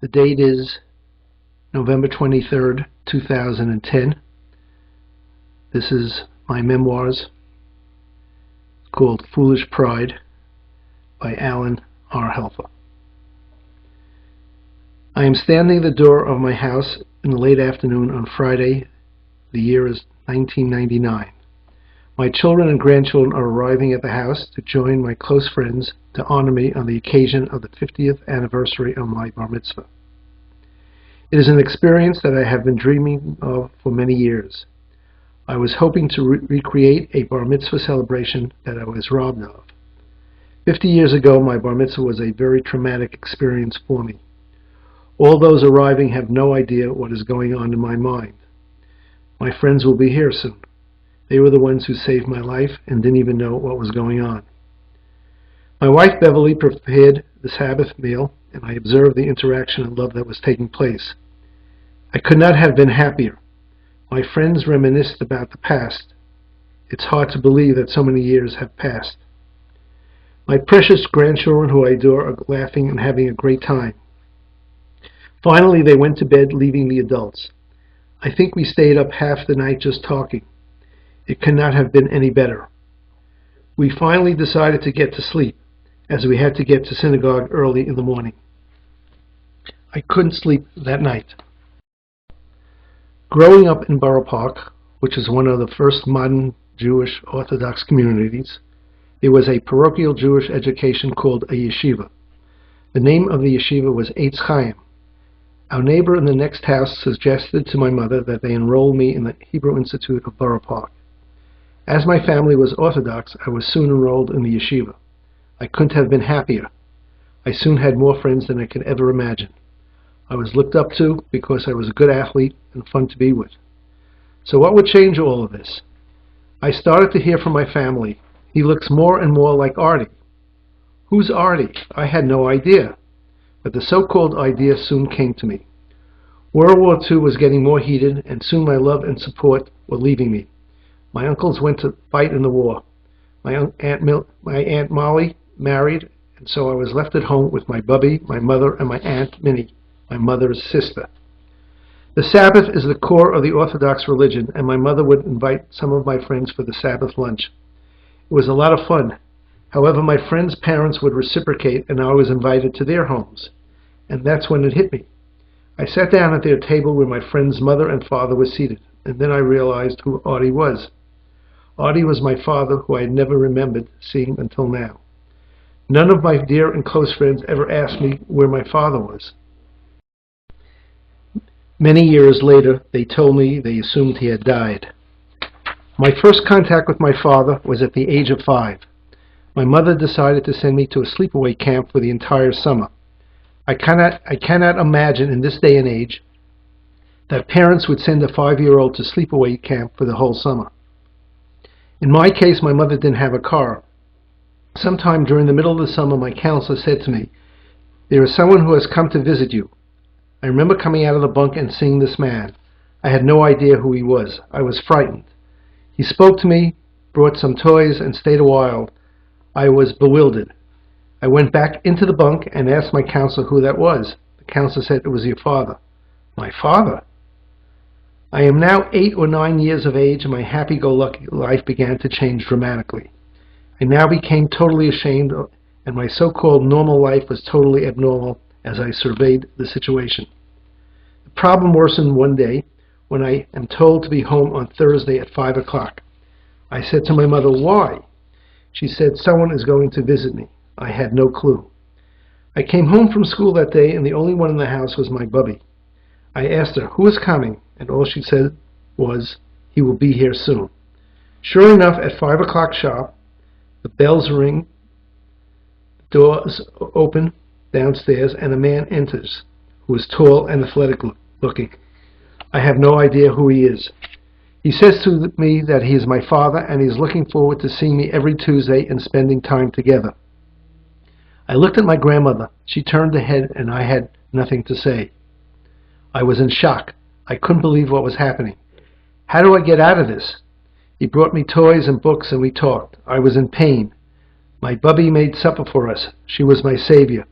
The date is November 23rd, 2010. This is my memoirs called Foolish Pride by Alan R. Helfer. I am standing at the door of my house in the late afternoon on Friday. The year is 1999. My children and grandchildren are arriving at the house to join my close friends to honor me on the occasion of the 50th anniversary of my bar mitzvah. It is an experience that I have been dreaming of for many years. I was hoping to recreate a bar mitzvah celebration that I was robbed of. 50 years ago, my bar mitzvah was a very traumatic experience for me. All those arriving have no idea what is going on in my mind. My friends will be here soon. They were the ones who saved my life and didn't even know what was going on. My wife Beverly prepared the Sabbath meal, and I observed the interaction and love that was taking place. I could not have been happier. My friends reminisced about the past. It's hard to believe that so many years have passed. My precious grandchildren, who I adore, are laughing and having a great time. Finally, they went to bed, leaving the adults. I think we stayed up half the night just talking. It could not have been any better. We finally decided to get to sleep, as we had to get to synagogue early in the morning. I couldn't sleep that night. Growing up in Borough Park, which is one of the first modern Jewish Orthodox communities, there was a parochial Jewish education called a yeshiva. The name of the yeshiva was Eitz Chaim. Our neighbor in the next house suggested to my mother that they enroll me in the Hebrew Institute of Borough Park. As my family was Orthodox, I was soon enrolled in the yeshiva. I couldn't have been happier. I soon had more friends than I could ever imagine. I was looked up to because I was a good athlete and fun to be with. So what would change all of this? I started to hear from my family. He looks more and more like Artie. Who's Artie? I had no idea. But the so-called idea soon came to me. World War II was getting more heated, and soon my love and support were leaving me. My uncles went to fight in the war. My Aunt Molly married, and so I was left at home with my bubby, my mother, and my Aunt Minnie, my mother's sister. The Sabbath is the core of the Orthodox religion, and my mother would invite some of my friends for the Sabbath lunch. It was a lot of fun. However, my friends' parents would reciprocate, and I was invited to their homes. And that's when it hit me. I sat down at their table where my friend's mother and father were seated, and then I realized who Artie was. Artie was my father, who I had never remembered seeing until now. None of my dear and close friends ever asked me where my father was. Many years later, they told me they assumed he had died. My first contact with my father was at the age of 5. My mother decided to send me to a sleepaway camp for the entire summer. I cannot imagine in this day and age that parents would send a 5-year-old to sleepaway camp for the whole summer. In my case, my mother didn't have a car. Sometime during the middle of the summer, my counselor said to me, "There is someone who has come to visit you." I remember coming out of the bunk and seeing this man. I had no idea who he was. I was frightened. He spoke to me, brought some toys, and stayed a while. I was bewildered. I went back into the bunk and asked my counselor who that was. The counselor said, "It was your father." My father? I am now 8 or 9 years of age, and my happy-go-lucky life began to change dramatically. I now became totally ashamed, and my so-called normal life was totally abnormal as I surveyed the situation. The problem worsened one day when I am told to be home on Thursday at 5 o'clock. I said to my mother, "Why?" She said, "Someone is going to visit me." I had no clue. I came home from school that day, and the only one in the house was my bubby. I asked her, "Who is coming?" And all she said was, "He will be here soon." Sure enough, at 5 o'clock sharp, the bells ring, the doors open downstairs, and a man enters, who is tall and athletic looking. I have no idea who he is. He says to me that he is my father, and he is looking forward to seeing me every Tuesday and spending time together. I looked at my grandmother. She turned her head, and I had nothing to say. I was in shock. I couldn't believe what was happening. How do I get out of this? He brought me toys and books, and we talked. I was in pain. My bubby made supper for us. She was my savior.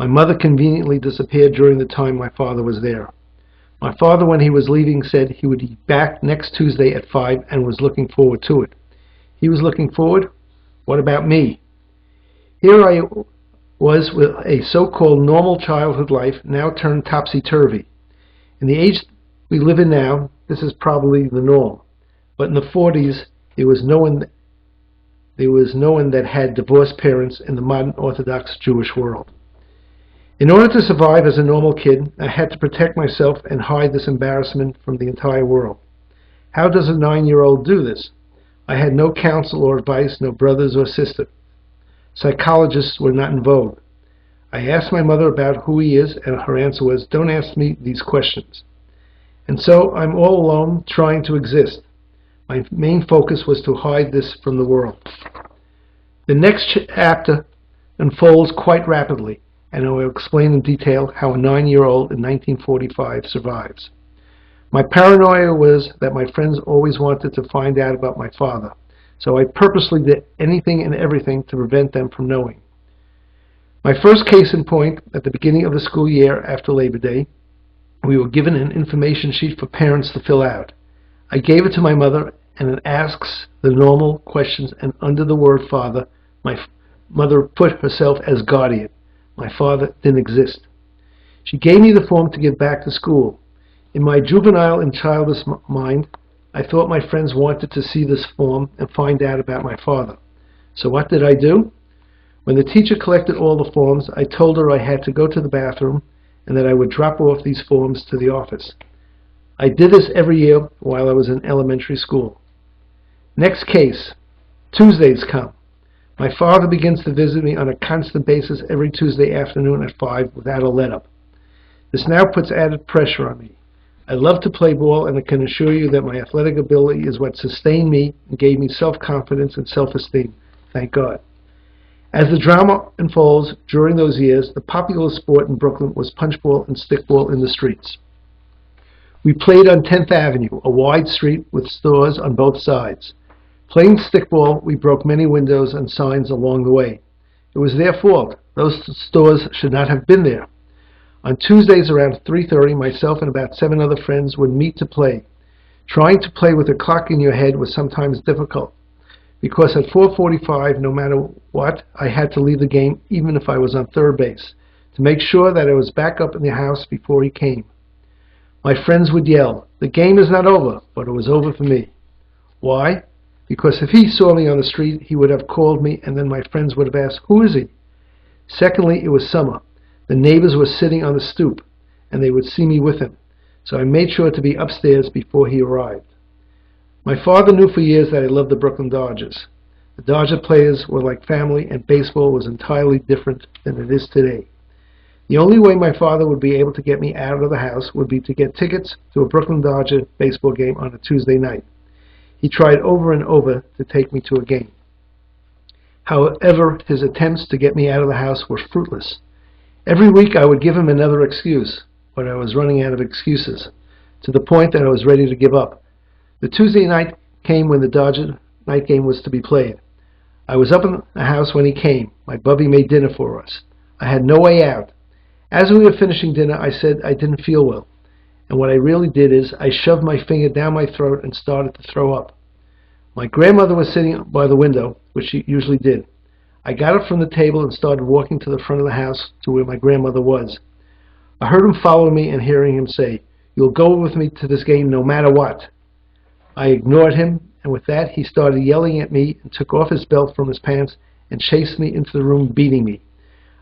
My mother conveniently disappeared during the time my father was there. My father, when he was leaving, said he would be back next Tuesday at 5 and was looking forward to it. He was looking forward? What about me? Here I was with a so-called normal childhood life now turned topsy-turvy. In the age we live in now, this is probably the norm. But in the 40s, there was no one that had divorced parents in the modern Orthodox Jewish world. In order to survive as a normal kid, I had to protect myself and hide this embarrassment from the entire world. How does a 9-year-old do this? I had no counsel or advice, no brothers or sisters. Psychologists were not in vogue. I asked my mother about who he is, and her answer was, "Don't ask me these questions." And so I'm all alone, trying to exist. My main focus was to hide this from the world. The next chapter unfolds quite rapidly, and I will explain in detail how a 9-year-old in 1945 survives. My paranoia was that my friends always wanted to find out about my father, so I purposely did anything and everything to prevent them from knowing. My first case in point, at the beginning of the school year after Labor Day, we were given an information sheet for parents to fill out. I gave it to my mother, and it asks the normal questions, and under the word father, my mother put herself as guardian. My father didn't exist. She gave me the form to give back to school. In my juvenile and childish mind, I thought my friends wanted to see this form and find out about my father. So what did I do? When the teacher collected all the forms, I told her I had to go to the bathroom and that I would drop off these forms to the office. I did this every year while I was in elementary school. Next case. Tuesdays come. My father begins to visit me on a constant basis every Tuesday afternoon at 5 without a let-up. This now puts added pressure on me. I love to play ball, and I can assure you that my athletic ability is what sustained me and gave me self-confidence and self-esteem. Thank God. As the drama unfolds during those years, the popular sport in Brooklyn was punchball and stickball in the streets. We played on 10th Avenue, a wide street with stores on both sides. Playing stickball, we broke many windows and signs along the way. It was their fault. Those stores should not have been there. On Tuesdays around 3:30, myself and about 7 other friends would meet to play. Trying to play with a clock in your head was sometimes difficult, because at 4:45, no matter what, I had to leave the game, even if I was on third base, to make sure that I was back up in the house before he came. My friends would yell, "The game is not over," but it was over for me. Why? Because if he saw me on the street, he would have called me, and then my friends would have asked, "Who is he?" Secondly, it was summer. The neighbors were sitting on the stoop, and they would see me with him, so I made sure to be upstairs before he arrived. My father knew for years that I loved the Brooklyn Dodgers. The Dodger players were like family, and baseball was entirely different than it is today. The only way my father would be able to get me out of the house would be to get tickets to a Brooklyn Dodger baseball game on a Tuesday night. He tried over and over to take me to a game. However, his attempts to get me out of the house were fruitless. Every week I would give him another excuse, but I was running out of excuses, to the point that I was ready to give up. The Tuesday night came when the Dodger night game was to be played. I was up in the house when he came. My bubby made dinner for us. I had no way out. As we were finishing dinner, I said I didn't feel well, and what I really did is I shoved my finger down my throat and started to throw up. My grandmother was sitting by the window, which she usually did. I got up from the table and started walking to the front of the house to where my grandmother was. I heard him follow me and hearing him say, "You'll go with me to this game no matter what." I ignored him, and with that he started yelling at me and took off his belt from his pants and chased me into the room, beating me.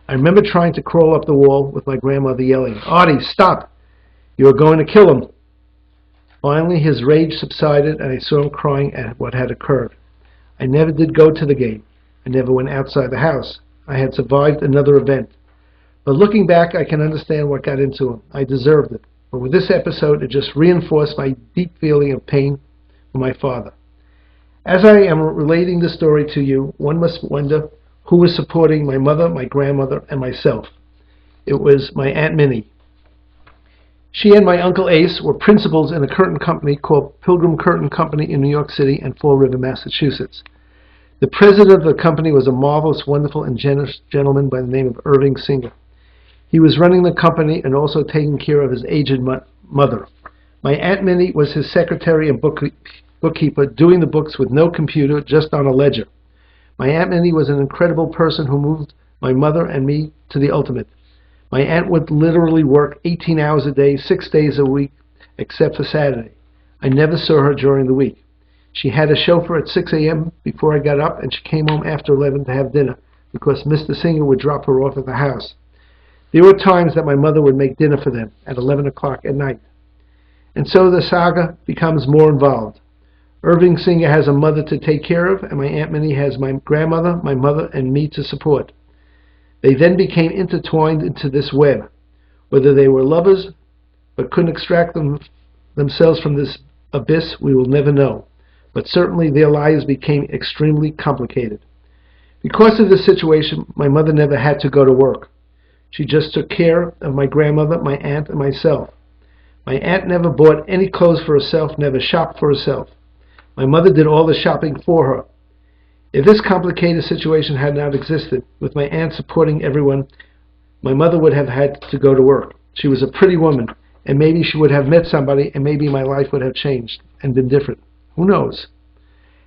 I remember trying to crawl up the wall with my grandmother yelling, "Artie, stop! You're going to kill him!" Finally his rage subsided, and I saw him crying at what had occurred. I never did go to the game. I never went outside the house. I had survived another event. But looking back, I can understand what got into him. I deserved it. But with this episode, it just reinforced my deep feeling of pain for my father. As I am relating this story to you, one must wonder who was supporting my mother, my grandmother, and myself. It was my Aunt Minnie. She and my Uncle Ace were principals in a curtain company called Pilgrim Curtain Company in New York City and Fall River, Massachusetts. The president of the company was a marvelous, wonderful, and generous gentleman by the name of Irving Singer. He was running the company and also taking care of his aged mother. My Aunt Minnie was his secretary and bookkeeper, doing the books with no computer, just on a ledger. My Aunt Minnie was an incredible person who moved my mother and me to the ultimate. My aunt would literally work 18 hours a day, 6 days a week, except for Saturday. I never saw her during the week. She had a chauffeur at 6 a.m. before I got up, and she came home after 11 to have dinner, because Mr. Singer would drop her off at the house. There were times that my mother would make dinner for them at 11 o'clock at night. And so the saga becomes more involved. Irving Singer has a mother to take care of, and my Aunt Minnie has my grandmother, my mother, and me to support. They then became intertwined into this web. Whether they were lovers but couldn't extract themselves from this abyss, we will never know. But certainly their lives became extremely complicated. Because of this situation, my mother never had to go to work. She just took care of my grandmother, my aunt, and myself. My aunt never bought any clothes for herself, never shopped for herself. My mother did all the shopping for her. If this complicated situation had not existed, with my aunt supporting everyone, my mother would have had to go to work. She was a pretty woman, and maybe she would have met somebody, and maybe my life would have changed and been different. Who knows?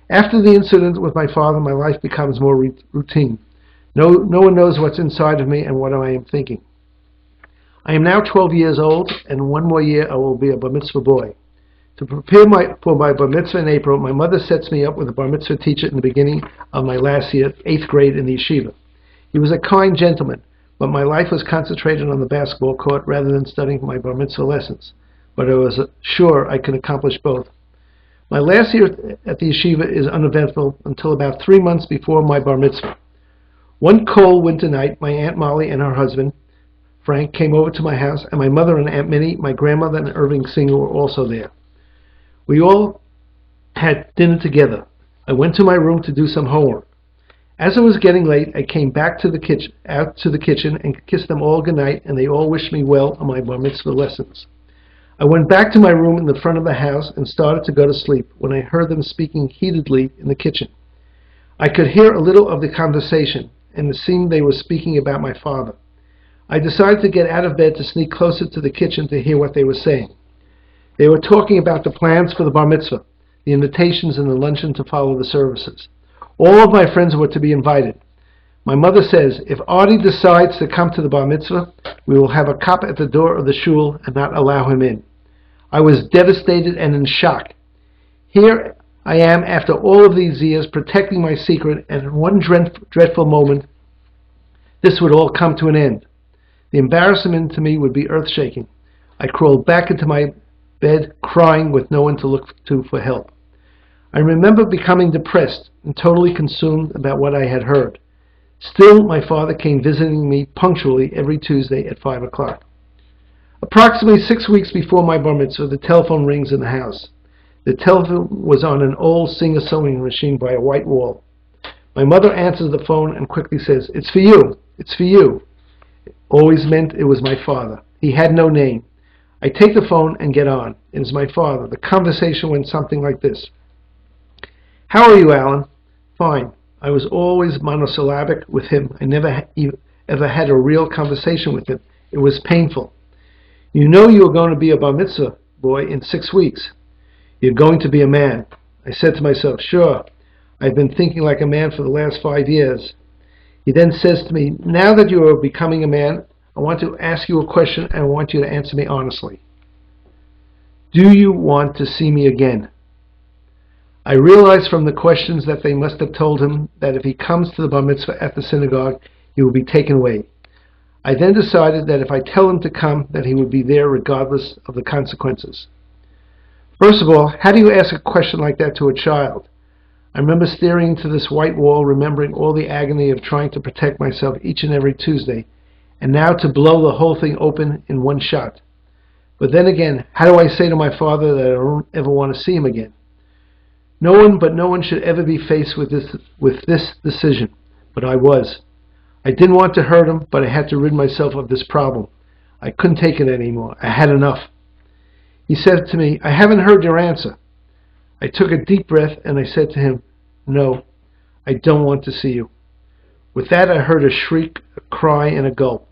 After the incident with my father, my life becomes more routine. No one knows what's inside of me and what I am thinking. I am now 12 years old, and in 1 more year I will be a bar mitzvah boy. To prepare for my bar mitzvah in April, my mother sets me up with a bar mitzvah teacher in the beginning of my last year, 8th grade in the yeshiva. He was a kind gentleman, but my life was concentrated on the basketball court rather than studying my bar mitzvah lessons. But I was sure I could accomplish both. My last year at the yeshiva is uneventful until about 3 months before my bar mitzvah. One cold winter night, my Aunt Molly and her husband, Frank, came over to my house, and my mother and Aunt Minnie, my grandmother, and Irving Singer were also there. We all had dinner together. I went to my room to do some homework. As it was getting late, I came back to the kitchen and kissed them all goodnight, and they all wished me well on my bar mitzvah lessons. I went back to my room in the front of the house and started to go to sleep when I heard them speaking heatedly in the kitchen. I could hear a little of the conversation, and it seemed they were speaking about my father. I decided to get out of bed to sneak closer to the kitchen to hear what they were saying. They were talking about the plans for the bar mitzvah, the invitations, and the luncheon to follow the services. All of my friends were to be invited. My mother says, if Artie decides to come to the bar mitzvah, we will have a cop at the door of the shul and not allow him in. I was devastated and in shock. Here I am after all of these years protecting my secret, and in one dreadful moment, this would all come to an end. The embarrassment to me would be earth-shaking. I crawled back into my bed, crying with no one to look to for help. I remember becoming depressed and totally consumed about what I had heard. Still, my father came visiting me punctually every Tuesday at 5 o'clock. Approximately 6 weeks before my bar mitzvah, the telephone rings in the house. The telephone was on an old Singer sewing machine by a white wall. My mother answers the phone and quickly says, "It's for you. It's for you." It always meant it was my father. He had no name. I take the phone and get on. It is my father. The conversation went something like this. "How are you, Alan?" "Fine." I was always monosyllabic with him. I never ever had a real conversation with him. It was painful. "You know you are going to be a bar mitzvah boy in 6 weeks. You're going to be a man." I said to myself, "Sure. I've been thinking like a man for the last 5 years. He then says to me, "Now that you are becoming a man, I want to ask you a question, and I want you to answer me honestly. Do you want to see me again?" I realized from the questions that they must have told him that if he comes to the bar mitzvah at the synagogue, he will be taken away. I then decided that if I tell him to come, that he would be there regardless of the consequences. First of all, how do you ask a question like that to a child? I remember staring into this white wall, remembering all the agony of trying to protect myself each and every Tuesday, and now to blow the whole thing open in one shot. But then again, how do I say to my father that I don't ever want to see him again? No one should ever be faced with this decision, but I was. I didn't want to hurt him, but I had to rid myself of this problem. I couldn't take it anymore. I had enough. He said to me, "I haven't heard your answer." I took a deep breath and I said to him, "No, I don't want to see you." With that, I heard a shriek, a cry, and a gulp.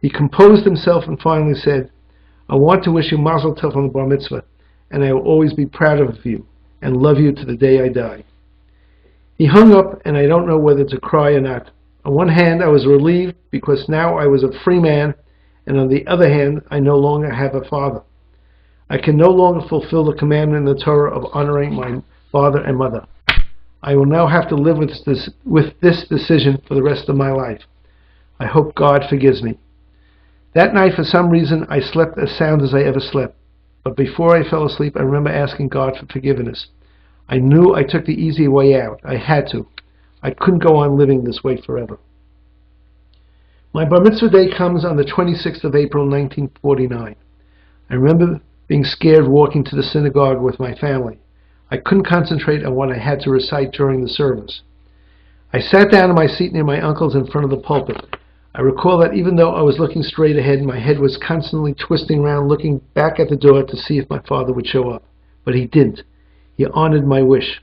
He composed himself and finally said, "I want to wish you mazel tov on the bar mitzvah, and I will always be proud of you and love you to the day I die." He hung up, and I don't know whether to cry or not. On one hand, I was relieved because now I was a free man, and on the other hand, I no longer have a father. I can no longer fulfill the commandment in the Torah of honoring my father and mother. I will now have to live with this decision for the rest of my life. I hope God forgives me. That night, for some reason, I slept as sound as I ever slept. But before I fell asleep, I remember asking God for forgiveness. I knew I took the easy way out. I had to. I couldn't go on living this way forever. My bar mitzvah day comes on the 26th of April, 1949. I remember being scared walking to the synagogue with my family. I couldn't concentrate on what I had to recite during the service. I sat down in my seat near my uncle's in front of the pulpit. I recall that even though I was looking straight ahead, my head was constantly twisting around, looking back at the door to see if my father would show up. But he didn't. He honored my wish.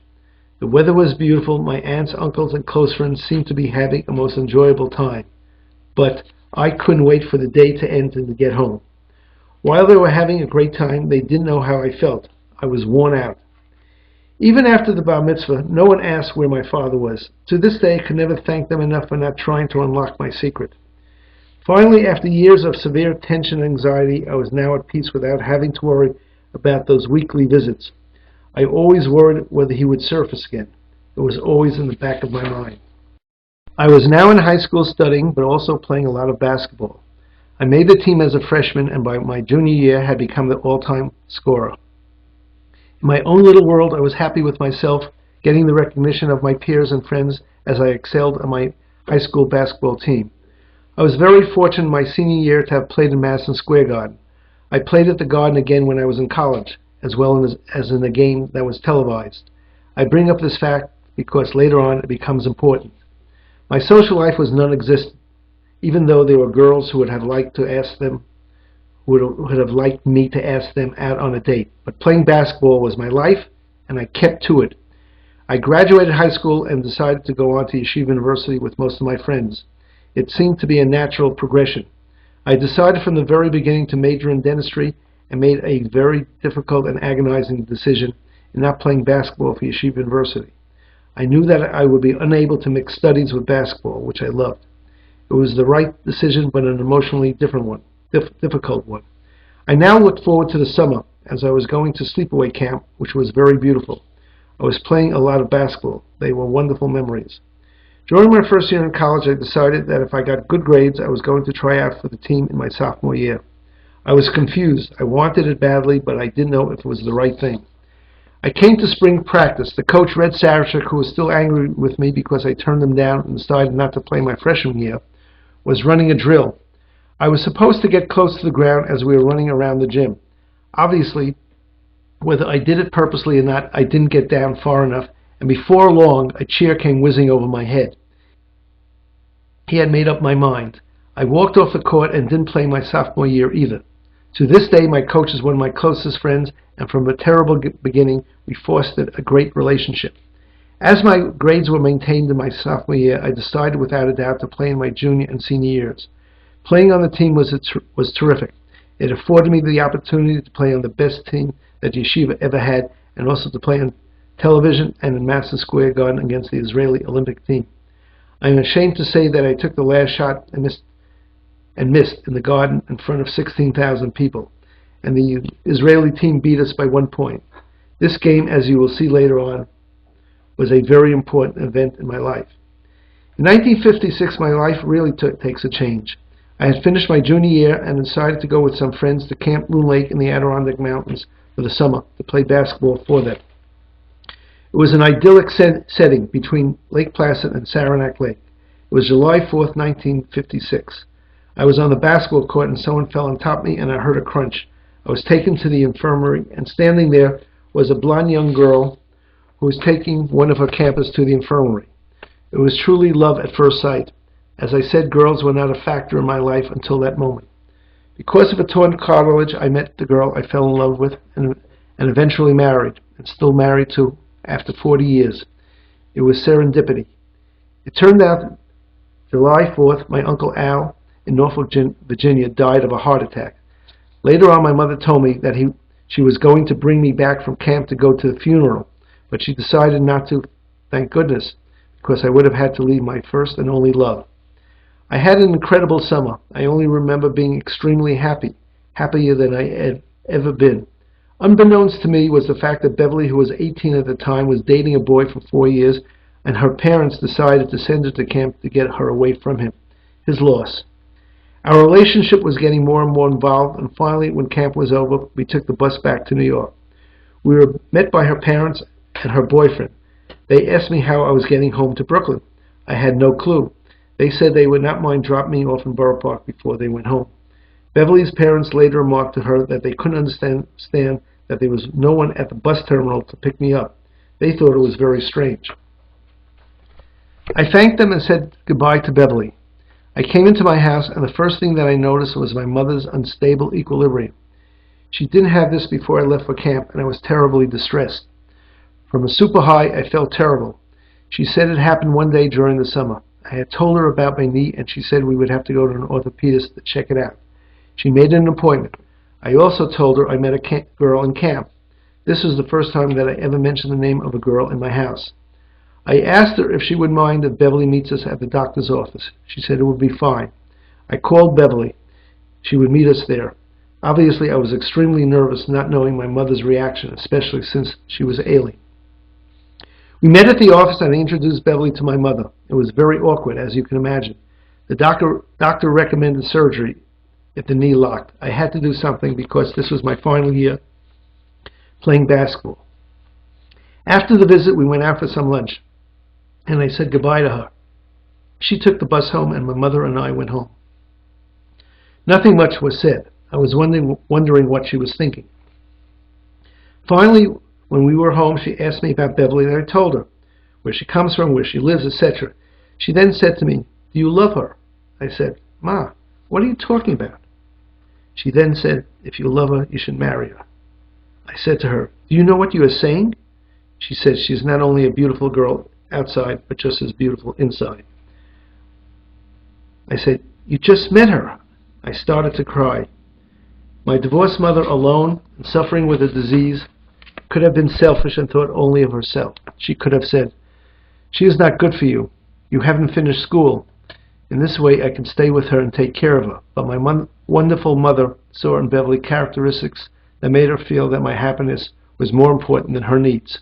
The weather was beautiful. My aunts, uncles, and close friends seemed to be having a most enjoyable time. But I couldn't wait for the day to end and to get home. While they were having a great time, they didn't know how I felt. I was worn out. Even after the bar mitzvah, no one asked where my father was. To this day, I could never thank them enough for not trying to unlock my secret. Finally, after years of severe tension and anxiety, I was now at peace without having to worry about those weekly visits. I always worried whether he would surface again. It was always in the back of my mind. I was now in high school studying, but also playing a lot of basketball. I made the team as a freshman, and by my junior year had become the all-time scorer. In my own little world, I was happy with myself, getting the recognition of my peers and friends as I excelled on my high school basketball team. I was very fortunate in my senior year to have played in Madison Square Garden. I played at the Garden again when I was in college, as well as in a game that was televised. I bring up this fact because later on it becomes important. My social life was non-existent, even though there were girls who would have liked me to ask them out on a date. But playing basketball was my life, and I kept to it. I graduated high school and decided to go on to Yeshiva University with most of my friends. It seemed to be a natural progression. I decided from the very beginning to major in dentistry and made a very difficult and agonizing decision in not playing basketball for Yeshiva University. I knew that I would be unable to mix studies with basketball, which I loved. It was the right decision, but an emotionally difficult one. I now looked forward to the summer, as I was going to sleepaway camp, which was very beautiful. I was playing a lot of basketball. They were wonderful memories. During my first year in college, I decided that if I got good grades, I was going to try out for the team in my sophomore year. I was confused. I wanted it badly, but I didn't know if it was the right thing. I came to spring practice. The coach, Red Sarachek, who was still angry with me because I turned him down and decided not to play my freshman year, was running a drill. I was supposed to get close to the ground as we were running around the gym. Obviously, whether I did it purposely or not, I didn't get down far enough, and before long, a chair came whizzing over my head. He had made up my mind. I walked off the court and didn't play my sophomore year either. To this day, my coach is one of my closest friends, and from a terrible beginning, we fostered a great relationship. As my grades were maintained in my sophomore year, I decided without a doubt to play in my junior and senior years. Playing on the team was terrific. It afforded me the opportunity to play on the best team that Yeshiva ever had, and also to play on television and in Madison Square Garden against the Israeli Olympic team. I am ashamed to say that I took the last shot and missed in the Garden in front of 16,000 people, and the Israeli team beat us by 1 point. This game, as you will see later on, was a very important event in my life. In 1956, my life really takes a change. I had finished my junior year and decided to go with some friends to Camp Loon Lake in the Adirondack Mountains for the summer to play basketball for them. It was an idyllic setting between Lake Placid and Saranac Lake. It was July 4th, 1956. I was on the basketball court and someone fell on top of me and I heard a crunch. I was taken to the infirmary, and standing there was a blonde young girl who was taking one of her campers to the infirmary. It was truly love at first sight. As I said, girls were not a factor in my life until that moment. Because of a torn cartilage, I met the girl I fell in love with and eventually married, and still married to after 40 years. It was serendipity. It turned out July 4th, my Uncle Al in Norfolk, Virginia, died of a heart attack. Later on, my mother told me that she was going to bring me back from camp to go to the funeral, but she decided not to, thank goodness, because I would have had to leave my first and only love. I had an incredible summer. I only remember being extremely happy, happier than I had ever been. Unbeknownst to me was the fact that Beverly, who was 18 at the time, was dating a boy for 4 years, and her parents decided to send her to camp to get her away from him. His loss. Our relationship was getting more and more involved, and finally, when camp was over, we took the bus back to New York. We were met by her parents and her boyfriend. They asked me how I was getting home to Brooklyn. I had no clue. They said they would not mind dropping me off in Borough Park before they went home. Beverly's parents later remarked to her that they couldn't understand that there was no one at the bus terminal to pick me up. They thought it was very strange. I thanked them and said goodbye to Beverly. I came into my house, and the first thing that I noticed was my mother's unstable equilibrium. She didn't have this before I left for camp, and I was terribly distressed. From a super high, I felt terrible. She said it happened one day during the summer. I had told her about my knee, and she said we would have to go to an orthopedist to check it out. She made an appointment. I also told her I met a girl in camp. This was the first time that I ever mentioned the name of a girl in my house. I asked her if she would mind if Beverly meets us at the doctor's office. She said it would be fine. I called Beverly. She would meet us there. Obviously, I was extremely nervous, not knowing my mother's reaction, especially since she was ailing. We met at the office, and I introduced Beverly to my mother. It was very awkward, as you can imagine. The doctor recommended surgery if the knee locked. I had to do something because this was my final year playing basketball. After the visit, we went out for some lunch, and I said goodbye to her. She took the bus home, and my mother and I went home. Nothing much was said. I was wondering what she was thinking. Finally, when we were home, she asked me about Beverly, and I told her where she comes from, where she lives, etc. She then said to me, "Do you love her?" I said, "Ma, what are you talking about?" She then said, "If you love her, you should marry her." I said to her, "Do you know what you are saying?" She said, "She's not only a beautiful girl outside, but just as beautiful inside." I said, "You just met her." I started to cry. My divorced mother, alone and suffering with a disease, could have been selfish and thought only of herself. She could have said, "She is not good for you. You haven't finished school. In this way I can stay with her and take care of her." But my wonderful mother saw in Beverly characteristics that made her feel that my happiness was more important than her needs.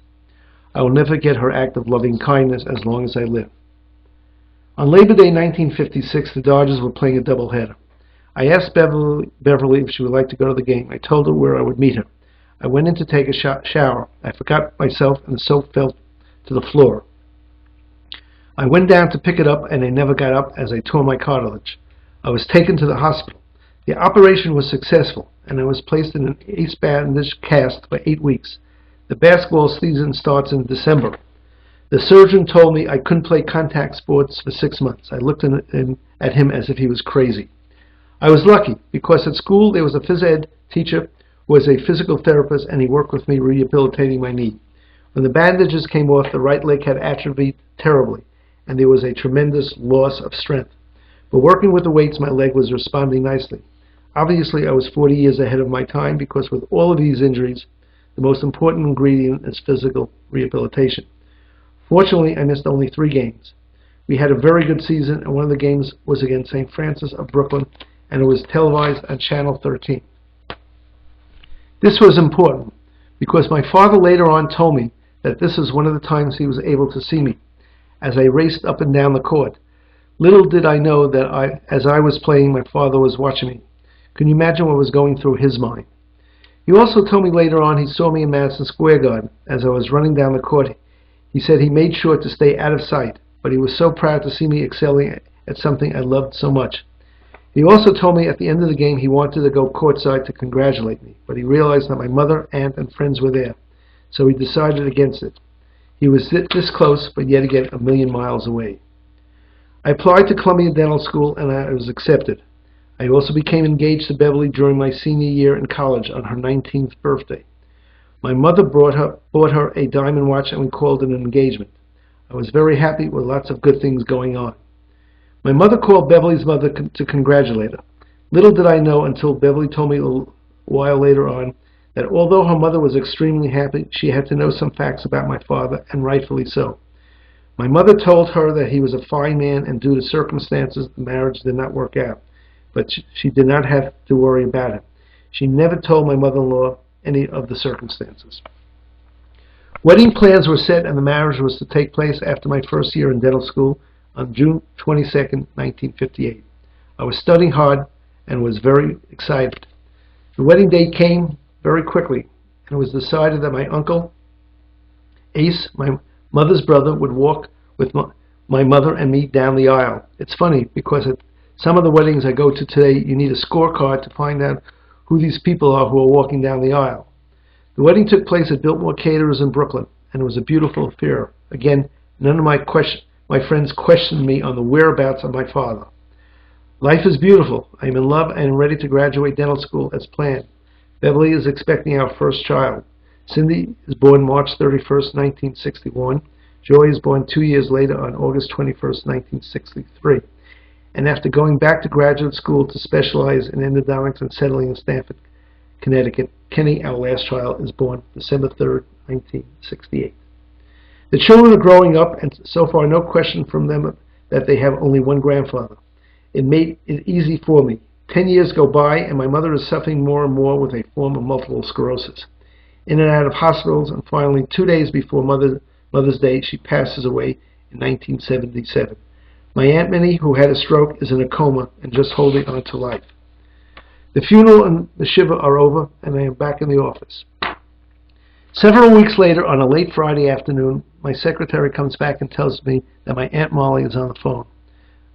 I will never forget her act of loving kindness as long as I live. On Labor Day 1956, the Dodgers were playing a doubleheader. I asked Beverly if she would like to go to the game. I told her where I would meet her. I went in to take a shower. I forgot myself, and the soap fell to the floor. I went down to pick it up, and I never got up as I tore my cartilage. I was taken to the hospital. The operation was successful, and I was placed in an ace bandage cast for 8 weeks. The basketball season starts in December. The surgeon told me I couldn't play contact sports for 6 months. I looked at him as if he was crazy. I was lucky, because at school there was a phys ed teacher who was a physical therapist, and he worked with me rehabilitating my knee. When the bandages came off, the right leg had atrophied terribly, and there was a tremendous loss of strength. But working with the weights, my leg was responding nicely. Obviously, I was 40 years ahead of my time, because with all of these injuries, the most important ingredient is physical rehabilitation. Fortunately, I missed only 3 games. We had a very good season, and one of the games was against St. Francis of Brooklyn, and it was televised on Channel 13. This was important, because my father later on told me that this was one of the times he was able to see me, as I raced up and down the court. Little did I know that as I was playing, my father was watching me. Can you imagine what was going through his mind? He also told me later on he saw me in Madison Square Garden as I was running down the court. He said he made sure to stay out of sight, but he was so proud to see me excelling at something I loved so much. He also told me at the end of the game he wanted to go courtside to congratulate me, but he realized that my mother, aunt, and friends were there, so he decided against it. He was this close, but yet again a million miles away. I applied to Columbia Dental School, and I was accepted. I also became engaged to Beverly during my senior year in college on her 19th birthday. My mother bought her a diamond watch, and we called it an engagement. I was very happy with lots of good things going on. My mother called Beverly's mother to congratulate her. Little did I know until Beverly told me a while later on that although her mother was extremely happy, she had to know some facts about my father, and rightfully so. My mother told her that he was a fine man, and due to circumstances, the marriage did not work out. But she did not have to worry about it. She never told my mother-in-law any of the circumstances. Wedding plans were set, and the marriage was to take place after my first year in dental school on June 22nd, 1958. I was studying hard and was very excited. The wedding date came very quickly, and it was decided that my uncle, Ace, my mother's brother, would walk with my mother and me down the aisle. It's funny, because at some of the weddings I go to today, you need a scorecard to find out who these people are who are walking down the aisle. The wedding took place at Biltmore Caterers in Brooklyn, and it was a beautiful affair. Again, none of my friends questioned me on the whereabouts of my father. Life is beautiful. I am in love and ready to graduate dental school as planned. Beverly is expecting our first child. Cindy is born March 31st, 1961. Joy is born 2 years later on August 21st, 1963. And after going back to graduate school to specialize in endodontics and settling in Stamford, Connecticut, Kenny, our last child, is born December 3rd, 1968. The children are growing up, and so far no question from them that they have only one grandfather. It made it easy for me. 10 years go by, and my mother is suffering more and more with a form of multiple sclerosis. In and out of hospitals, and finally 2 days before Mother's Day, she passes away in 1977. My Aunt Minnie, who had a stroke, is in a coma and just holding on to life. The funeral and the shiva are over, and I am back in the office. Several weeks later, on a late Friday afternoon, my secretary comes back and tells me that my Aunt Molly is on the phone.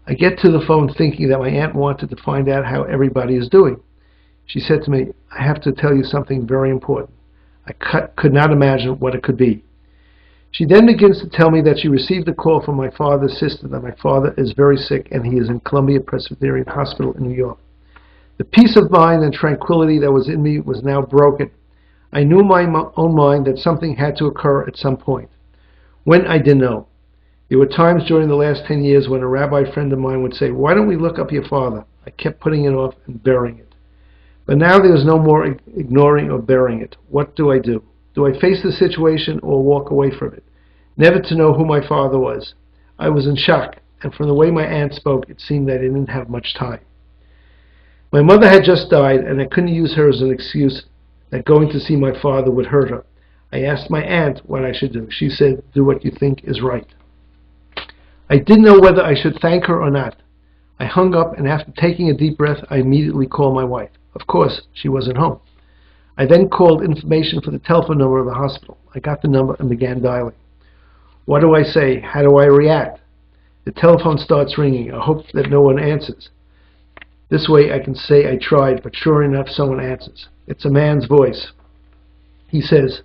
I get to the phone thinking that my aunt wanted to find out how everybody is doing. She said to me, "I have to tell you something very important." I could not imagine what it could be. She then begins to tell me that she received a call from my father's sister that my father is very sick and he is in Columbia Presbyterian Hospital in New York. The peace of mind and tranquility that was in me was now broken. I knew in my own mind that something had to occur at some point. When, I didn't know. There were times during the last 10 years when a rabbi friend of mine would say, "Why don't we look up your father?" I kept putting it off and burying it. But now there is no more ignoring or burying it. What do? Do I face the situation or walk away from it? Never to know who my father was. I was in shock, and from the way my aunt spoke, it seemed that I didn't have much time. My mother had just died, and I couldn't use her as an excuse that going to see my father would hurt her. I asked my aunt what I should do. She said, "Do what you think is right." I didn't know whether I should thank her or not. I hung up, and after taking a deep breath, I immediately called my wife. Of course, she wasn't home. I then called information for the telephone number of the hospital. I got the number and began dialing. What do I say? How do I react? The telephone starts ringing. I hope that no one answers. This way I can say I tried, but sure enough, someone answers. It's a man's voice. He says,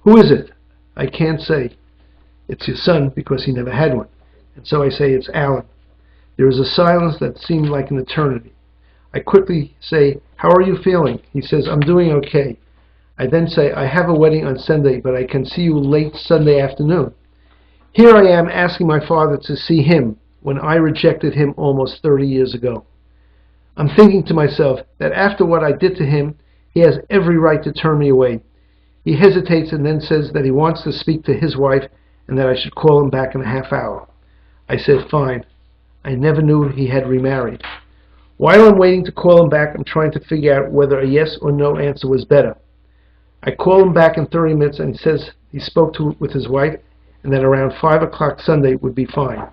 "Who is it?" I can't say, "It's your son," because he never had one. And so I say, "It's Alan." There is a silence that seemed like an eternity. I quickly say, "How are you feeling?" He says, "I'm doing okay." I then say, "I have a wedding on Sunday, but I can see you late Sunday afternoon." Here I am asking my father to see him when I rejected him almost 30 years ago. I'm thinking to myself that after what I did to him, he has every right to turn me away. He hesitates and then says that he wants to speak to his wife and that I should call him back in a half hour. I said, "Fine." I never knew he had remarried. While I'm waiting to call him back, I'm trying to figure out whether a yes or no answer was better. I call him back in 30 minutes, and he says he spoke with his wife and that around 5 o'clock Sunday would be fine.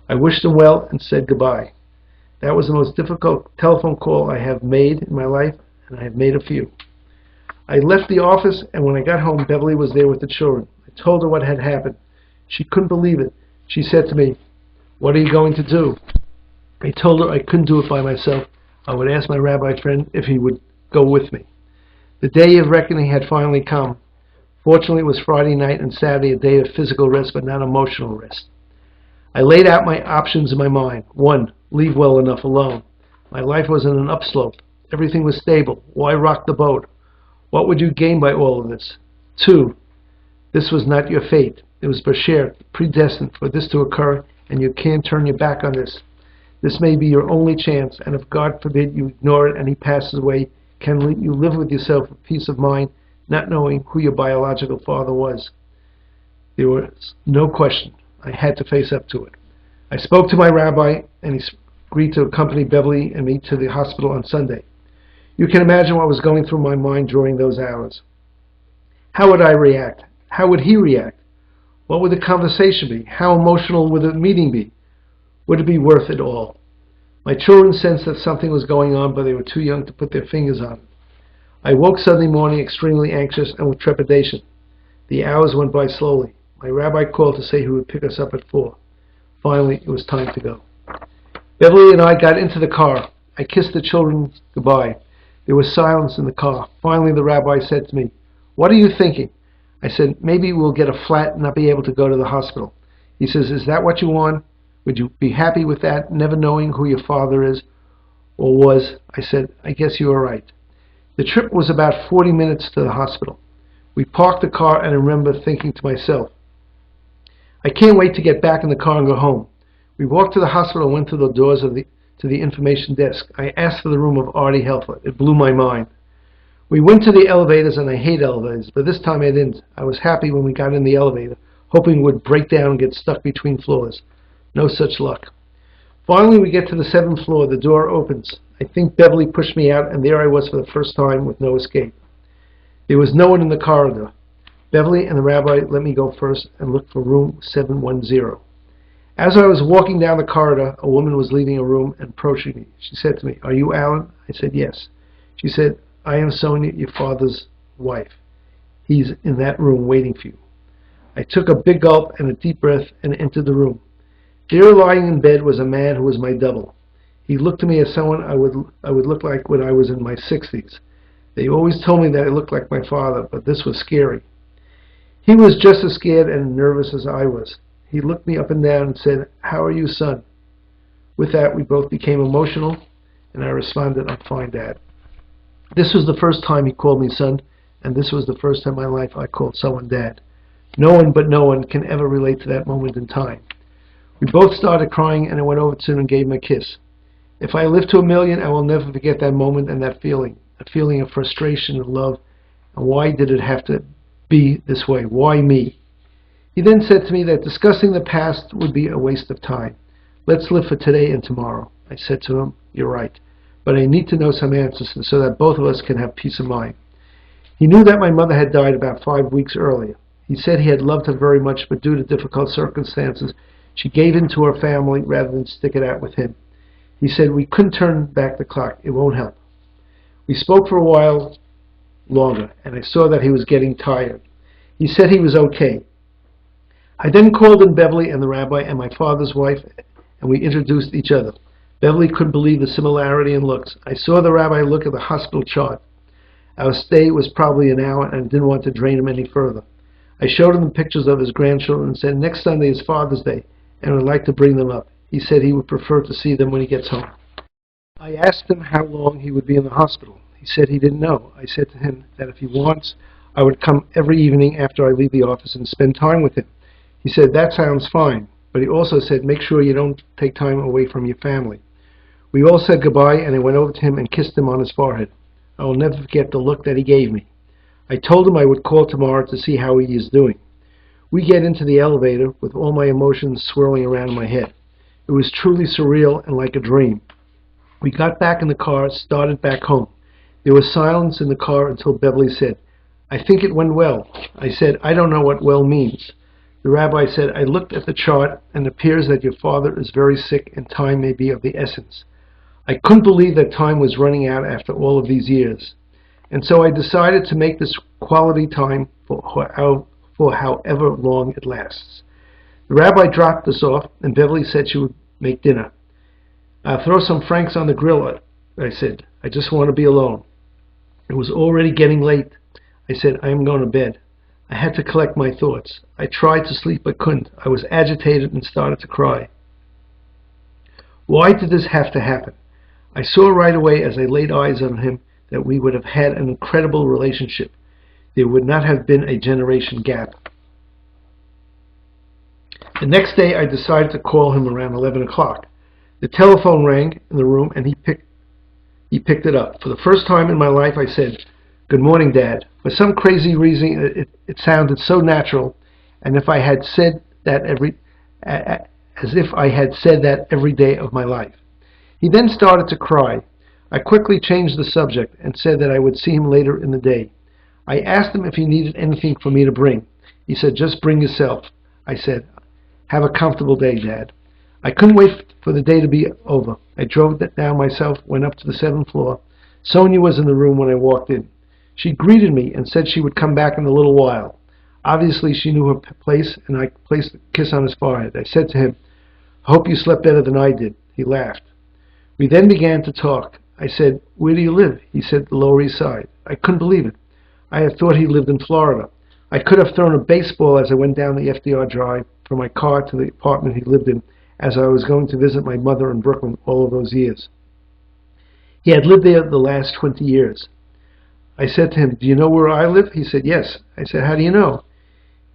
I wished him well and said goodbye. That was the most difficult telephone call I have made in my life, and I have made a few. I left the office, and when I got home, Beverly was there with the children. I told her what had happened. She couldn't believe it. She said to me, "What are you going to do?" I told her I couldn't do it by myself. I would ask my rabbi friend if he would go with me. The day of reckoning had finally come. Fortunately, it was Friday night and Saturday, a day of physical rest, but not emotional rest. I laid out my options in my mind. 1, leave well enough alone. My life was in an upslope. Everything was stable. Why rock the boat? What would you gain by all of this? 2, this was not your fate. It was Bashir, predestined for this to occur, and you can't turn your back on this. This may be your only chance, and if God forbid you ignore it and he passes away, can you live with yourself with peace of mind, not knowing who your biological father was? There was no question. I had to face up to it. I spoke to my rabbi, and he agreed to accompany Beverly and me to the hospital on Sunday. You can imagine what was going through my mind during those hours. How would I react? How would he react? What would the conversation be? How emotional would the meeting be? Would it be worth it all? My children sensed that something was going on, but they were too young to put their fingers on it. I woke Sunday morning extremely anxious and with trepidation. The hours went by slowly. My rabbi called to say he would pick us up at 4. Finally, it was time to go. Beverly and I got into the car. I kissed the children goodbye. There was silence in the car. Finally, the rabbi said to me, "What are you thinking?" I said, "Maybe we'll get a flat and not be able to go to the hospital." He says, "Is that what you want? Would you be happy with that, never knowing who your father is or was?" I said, "I guess you are right." The trip was about 40 minutes to the hospital. We parked the car, and I remember thinking to myself, I can't wait to get back in the car and go home. We walked to the hospital and went through the doors to the information desk. I asked for the room of Artie Helfer. It blew my mind. We went to the elevators, and I hate elevators, but this time I didn't. I was happy when we got in the elevator, hoping it would break down and get stuck between floors. No such luck. Finally, we get to the 7th floor. The door opens. I think Beverly pushed me out, and there I was for the first time with no escape. There was no one in the corridor. Beverly and the rabbi let me go first and look for room 710. As I was walking down the corridor, a woman was leaving a room and approaching me. She said to me, "Are you Alan?" I said, "Yes." She said, "I am Sonia, your father's wife. He's in that room waiting for you." I took a big gulp and a deep breath and entered the room. There lying in bed was a man who was my double. He looked to me as someone I would look like when I was in my 60s. They always told me that I looked like my father, but this was scary. He was just as scared and nervous as I was. He looked me up and down and said, "How are you, son?" With that, we both became emotional, and I responded, "I'm fine, Dad." This was the first time he called me son, and this was the first time in my life I called someone Dad. No one can ever relate to that moment in time. We both started crying, and I went over to him and gave him a kiss. If I live to 1,000,000, I will never forget that moment and that feeling, a feeling of frustration and love. And why did it have to be this way? Why me? He then said to me that discussing the past would be a waste of time. Let's live for today and tomorrow. I said to him, "You're right, but I need to know some answers so that both of us can have peace of mind." He knew that my mother had died about 5 weeks earlier. He said he had loved her very much, but due to difficult circumstances, she gave in to her family rather than stick it out with him. He said we couldn't turn back the clock. It won't help. We spoke for a while longer, and I saw that he was getting tired. He said he was okay. I then called in Beverly and the rabbi and my father's wife, and we introduced each other. Beverly couldn't believe the similarity in looks. I saw the rabbi look at the hospital chart. Our stay was probably an hour, and I didn't want to drain him any further. I showed him the pictures of his grandchildren and said, "Next Sunday is Father's Day, and I would like to bring them up." He said he would prefer to see them when he gets home. I asked him how long he would be in the hospital. He said he didn't know. I said to him that if he wants, I would come every evening after I leave the office and spend time with him. He said, "That sounds fine," but he also said, "Make sure you don't take time away from your family." We all said goodbye, and I went over to him and kissed him on his forehead. I will never forget the look that he gave me. I told him I would call tomorrow to see how he is doing. We get into the elevator with all my emotions swirling around in my head. It was truly surreal and like a dream. We got back in the car, started back home. There was silence in the car until Beverly said, "I think it went well." I said, "I don't know what well means." The rabbi said, "I looked at the chart, and it appears that your father is very sick and time may be of the essence." I couldn't believe that time was running out after all of these years. And so I decided to make this quality time for however long it lasts. The rabbi dropped us off, and Beverly said she would make dinner. "I'll throw some franks on the grill," I said. "I just want to be alone." It was already getting late. I said, "I am going to bed." I had to collect my thoughts. I tried to sleep but couldn't. I was agitated and started to cry. Why did this have to happen? I saw right away as I laid eyes on him that we would have had an incredible relationship. There would not have been a generation gap. The next day I decided to call him around 11 o'clock. The telephone rang in the room and he picked it up. For the first time in my life I said, "Good morning, Dad." For some crazy reason it sounded so natural, and if I had said that as if I had said that every day of my life. He then started to cry. I quickly changed the subject and said that I would see him later in the day. I asked him if he needed anything for me to bring. He said, "Just bring yourself." I said, "Have a comfortable day, Dad." I couldn't wait for the day to be over. I drove down myself, went up to the 7th floor. Sonia was in the room when I walked in. She greeted me and said she would come back in a little while. Obviously, she knew her place, and I placed a kiss on his forehead. I said to him, "I hope you slept better than I did." He laughed. We then began to talk. I said, "Where do you live?" He said, "The Lower East Side." I couldn't believe it. I had thought he lived in Florida. I could have thrown a baseball as I went down the FDR Drive from my car to the apartment he lived in, as I was going to visit my mother in Brooklyn all of those years. He had lived there the last 20 years. I said to him, "Do you know where I live?" He said, "Yes." I said, "How do you know?"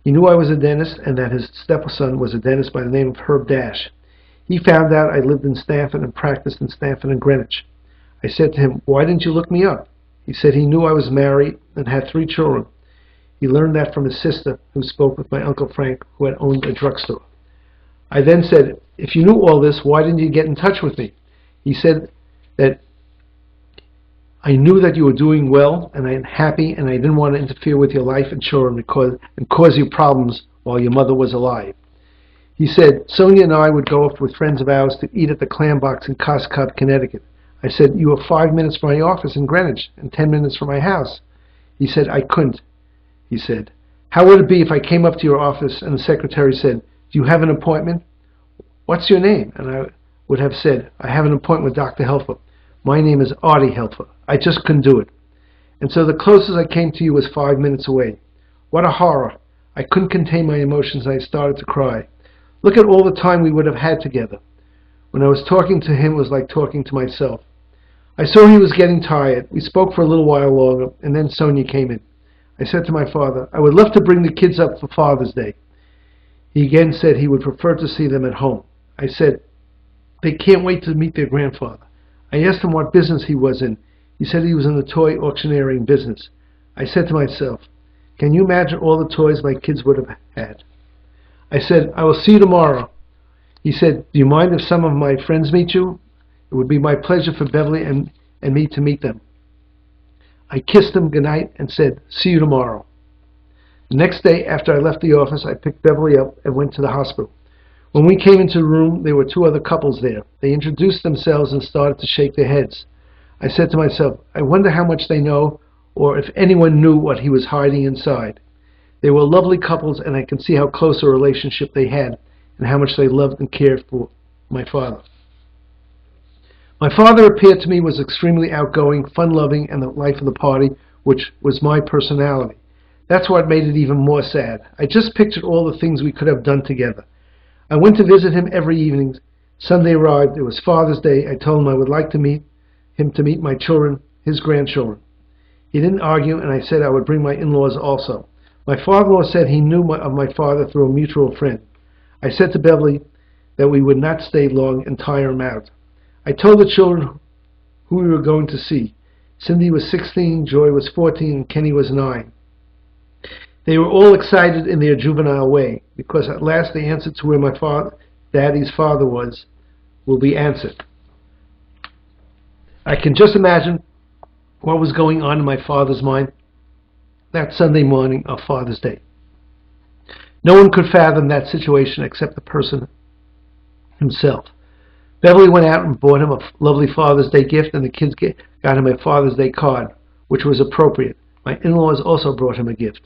He knew I was a dentist and that his stepson was a dentist by the name of Herb Dash. He found out I lived in Stamford and practiced in Stamford and Greenwich. I said to him, "Why didn't you look me up?" He said he knew I was married and had 3 children. He learned that from his sister, who spoke with my Uncle Frank, who had owned a drugstore. I then said, "If you knew all this, why didn't you get in touch with me?" He said that I knew that you were doing well, and I am happy, and I didn't want to interfere with your life and children and cause you problems while your mother was alive. He said, "Sonia and I would go up with friends of ours to eat at the Clam Box in Coscob, Connecticut." I said, "You are 5 minutes from my office in Greenwich and 10 minutes from my house." He said, "I couldn't." He said, "How would it be if I came up to your office and the secretary said, 'Do you have an appointment? What's your name?' And I would have said, 'I have an appointment with Dr. Helfer. My name is Artie Helfer.' I just couldn't do it. And so the closest I came to you was 5 minutes away. What a horror. I couldn't contain my emotions and I started to cry. Look at all the time we would have had together. When I was talking to him, it was like talking to myself. I saw he was getting tired. We spoke for a little while longer, and then Sonia came in. I said to my father, "I would love to bring the kids up for Father's Day." He again said he would prefer to see them at home. I said, "They can't wait to meet their grandfather." I asked him what business he was in. He said he was in the toy auctioneering business. I said to myself, can you imagine all the toys my kids would have had? I said, "I will see you tomorrow." He said, "Do you mind if some of my friends meet you? It would be my pleasure for Beverly and me to meet them." I kissed him goodnight and said, "See you tomorrow." The next day, after I left the office, I picked Beverly up and went to the hospital. When we came into the room, there were 2 other couples there. They introduced themselves and started to shake their heads. I said to myself, I wonder how much they know, or if anyone knew what he was hiding inside. They were lovely couples, and I could see how close a relationship they had, and how much they loved and cared for my father. My father appeared to me was extremely outgoing, fun-loving, and the life of the party, which was my personality. That's what made it even more sad. I just pictured all the things we could have done together. I went to visit him every evening. Sunday arrived. It was Father's Day. I told him I would like to meet him to meet my children, his grandchildren. He didn't argue, and I said I would bring my in-laws also. My father-in-law said he knew of my father through a mutual friend. I said to Beverly that we would not stay long and tire him out. I told the children who we were going to see. Cindy was 16, Joy was 14, and Kenny was 9. They were all excited in their juvenile way, because at last the answer to where my Daddy's father was will be answered. I can just imagine what was going on in my father's mind that Sunday morning of Father's Day. No one could fathom that situation except the person himself. Beverly went out and bought him a lovely Father's Day gift, and the kids got him a Father's Day card, which was appropriate. My in-laws also brought him a gift.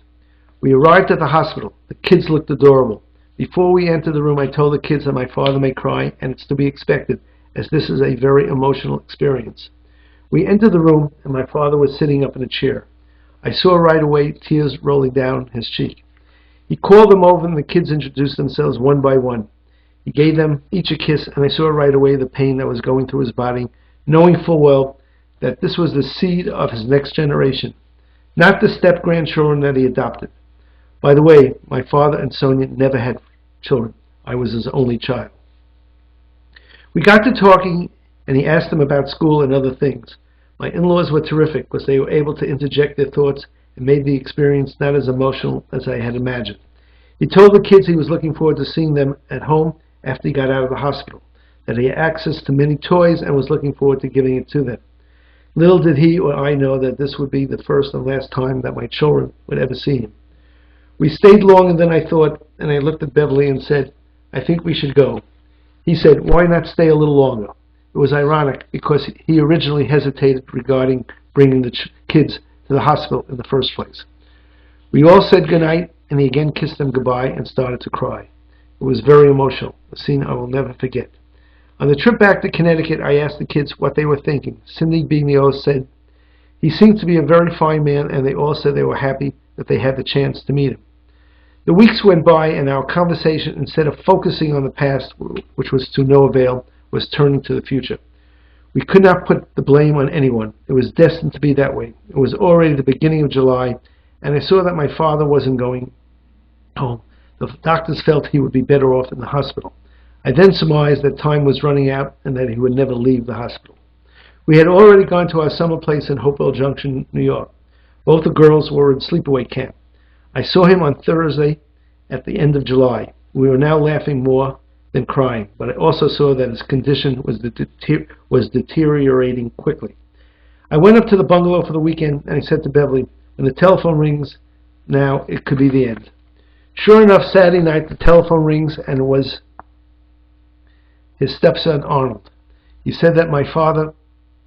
We arrived at the hospital. The kids looked adorable. Before we entered the room, I told the kids that my father may cry, and it's to be expected, as this is a very emotional experience. We entered the room, and my father was sitting up in a chair. I saw right away tears rolling down his cheek. He called them over, and the kids introduced themselves one by one. He gave them each a kiss, and I saw right away the pain that was going through his body, knowing full well that this was the seed of his next generation, not the step-grandchildren that he adopted. By the way, my father and Sonia never had children I was his only child. We got to talking, and he asked him about school and other things. My in-laws were terrific because they were able to interject their thoughts and made the experience not as emotional as I had imagined. He told the kids he was looking forward to seeing them at home after he got out of the hospital, that he had access to many toys and was looking forward to giving it to them. Little did he or I know that this would be the first and last time that my children would ever see him. We stayed longer than I thought, and I looked at Beverly and said, "I think we should go." He said, "Why not stay a little longer?" It was ironic because he originally hesitated regarding bringing the kids to the hospital in the first place. We all said goodnight, and he again kissed them goodbye and started to cry. It was very emotional, a scene I will never forget. On the trip back to Connecticut, I asked the kids what they were thinking. Cindy, being the oldest, said, "He seemed to be a very fine man," and they all said they were happy that they had the chance to meet him. The weeks went by, and our conversation, instead of focusing on the past, which was to no avail, was turning to the future. We could not put the blame on anyone. It was destined to be that way. It was already the beginning of July, and I saw that my father wasn't going home. The doctors felt he would be better off in the hospital. I then surmised that time was running out and that he would never leave the hospital. We had already gone to our summer place in Hopewell Junction, New York. Both the girls were in sleepaway camp. I saw him on Thursday at the end of July. We were now laughing more than crying, but I also saw that his condition was deteriorating quickly. I went up to the bungalow for the weekend, and I said to Beverly, "When the telephone rings now, it could be the end." Sure enough, Saturday night the telephone rings, and it was his stepson Arnold. He said that my father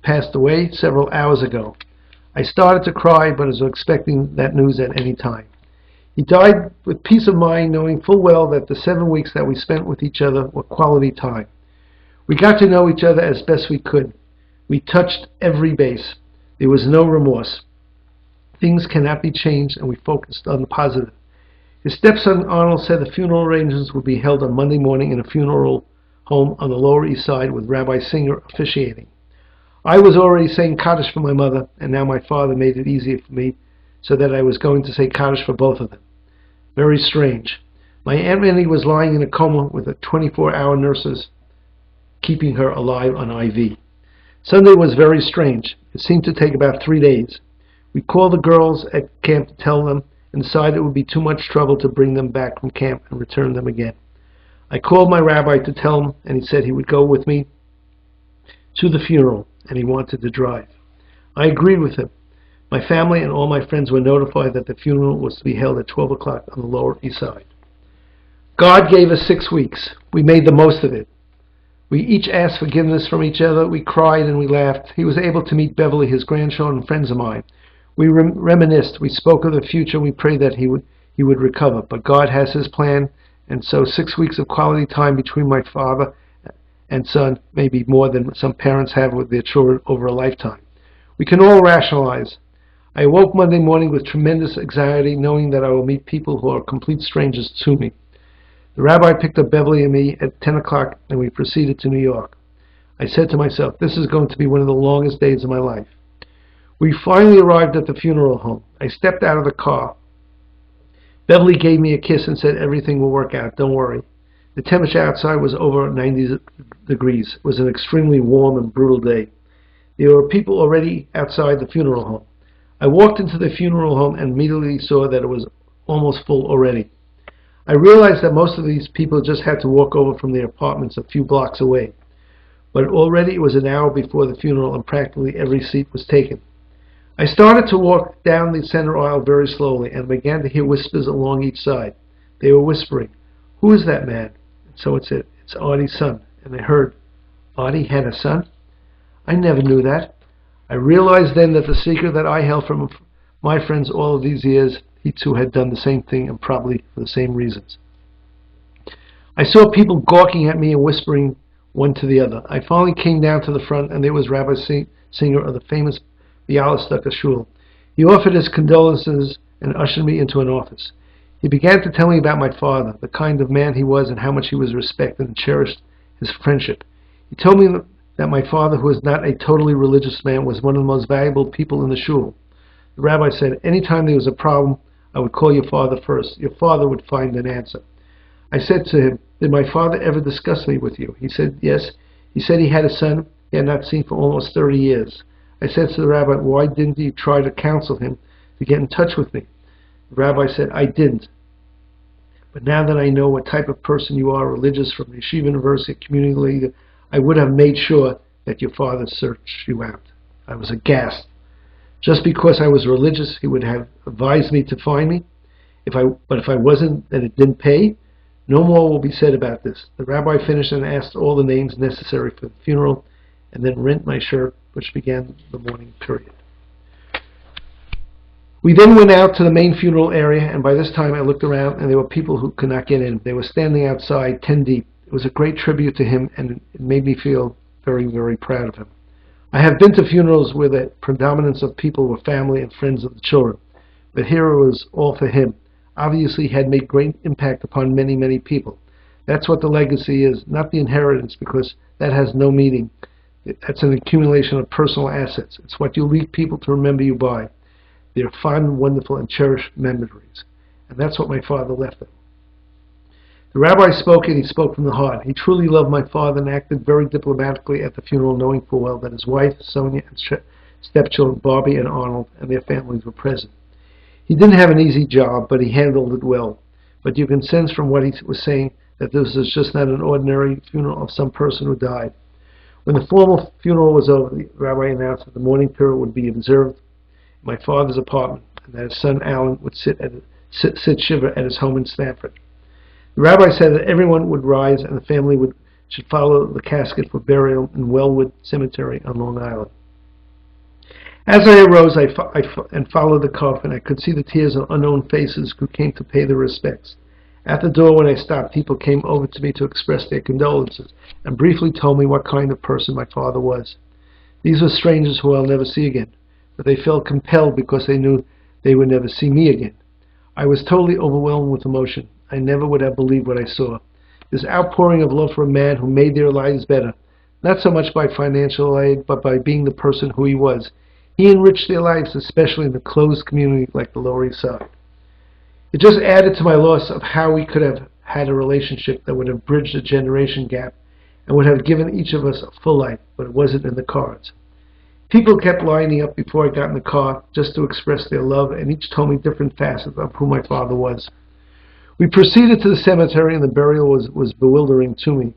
passed away several hours ago. I started to cry, but was expecting that news at any time. He died with peace of mind, knowing full well that the 7 weeks that we spent with each other were quality time. We got to know each other as best we could. We touched every base. There was no remorse. Things cannot be changed, and we focused on the positive. His stepson Arnold said the funeral arrangements would be held on Monday morning in a funeral home on the Lower East Side with Rabbi Singer officiating. I was already saying Kaddish for my mother, and now my father made it easier for me, so that I was going to say Kaddish for both of them. Very strange. My Aunt Minnie was lying in a coma with a 24-hour nurses keeping her alive on IV. Sunday was very strange. It seemed to take about 3 days. We called the girls at camp to tell them and decided it would be too much trouble to bring them back from camp and return them again. I called my rabbi to tell him, and he said he would go with me to the funeral, and he wanted to drive. I agreed with him. My family and all my friends were notified that the funeral was to be held at 12 o'clock on the Lower East Side. God gave us 6 weeks. We made the most of it. We each asked forgiveness from each other. We cried and we laughed. He was able to meet Beverly, his grandchildren, and friends of mine. We reminisced. We spoke of the future. We prayed that he would recover. But God has his plan, and so 6 weeks of quality time between my father and son may be more than some parents have with their children over a lifetime. We can all rationalize. I awoke Monday morning with tremendous anxiety, knowing that I will meet people who are complete strangers to me. The rabbi picked up Beverly and me at 10 o'clock, and we proceeded to New York. I said to myself, this is going to be one of the longest days of my life. We finally arrived at the funeral home. I stepped out of the car. Beverly gave me a kiss and said everything will work out, don't worry. The temperature outside was over 90 degrees. It was an extremely warm and brutal day. There were people already outside the funeral home. I walked into the funeral home and immediately saw that it was almost full already. I realized that most of these people just had to walk over from their apartments a few blocks away. But already it was an hour before the funeral and practically every seat was taken. I started to walk down the center aisle very slowly and began to hear whispers along each side. They were whispering, "Who is that man?" And so it said, "It's Artie's son." And I heard, Artie had a son? I never knew that. I realized then that the secret that I held from my friends all of these years, he too had done the same thing, and probably for the same reasons. I saw people gawking at me and whispering one to the other. I finally came down to the front, and there was Rabbi Singer of the famous Bialystok Shul. He offered his condolences and ushered me into an office. He began to tell me about my father, the kind of man he was, and how much he was respected and cherished his friendship. He told me that my father, who was not a totally religious man, was one of the most valuable people in the shul. The rabbi said, anytime there was a problem, I would call your father first. Your father would find an answer. I said to him, "Did my father ever discuss me with you?" He said, "Yes." He said he had a son he had not seen for almost 30 years. I said to the rabbi, "Why didn't you try to counsel him to get in touch with me?" The rabbi said, "I didn't. But now that I know what type of person you are, religious from Yeshiva University, community leader, I would have made sure that your father searched you out." I was aghast. Just because I was religious, he would have advised me to find me. But if I wasn't, then it didn't pay. No more will be said about this. The rabbi finished and asked all the names necessary for the funeral, and then rent my shirt, which began the mourning period. We then went out to the main funeral area, and by this time I looked around, and there were people who could not get in. They were standing outside, 10 deep. It was a great tribute to him, and it made me feel very, very proud of him. I have been to funerals where the predominance of people were family and friends of the children, but here it was all for him. Obviously, he had made great impact upon many, many people. That's what the legacy is, not the inheritance, because that has no meaning. That's an accumulation of personal assets. It's what you leave people to remember you by. They're fond, wonderful, and cherished memories. And that's what my father left them. The rabbi spoke, and he spoke from the heart. He truly loved my father and acted very diplomatically at the funeral, knowing full well that his wife, Sonia, and stepchildren, Barbie and Arnold, and their families were present. He didn't have an easy job, but he handled it well. But you can sense from what he was saying that this was just not an ordinary funeral of some person who died. When the formal funeral was over, the rabbi announced that the mourning period would be observed in my father's apartment, and that his son Alan would sit shiva at his home in Stanford. The rabbi said that everyone would rise and the family should follow the casket for burial in Wellwood Cemetery on Long Island. As I arose and followed the coffin, I could see the tears on unknown faces who came to pay their respects. At the door, when I stopped, people came over to me to express their condolences and briefly told me what kind of person my father was. These were strangers who I'll never see again, but they felt compelled because they knew they would never see me again. I was totally overwhelmed with emotion. I never would have believed what I saw. This outpouring of love for a man who made their lives better, not so much by financial aid, but by being the person who he was. He enriched their lives, especially in the closed community like the Lower East Side. It just added to my loss of how we could have had a relationship that would have bridged the generation gap and would have given each of us a full life, but it wasn't in the cards. People kept lining up before I got in the car just to express their love, and each told me different facets of who my father was. We proceeded to the cemetery, and the burial was bewildering to me.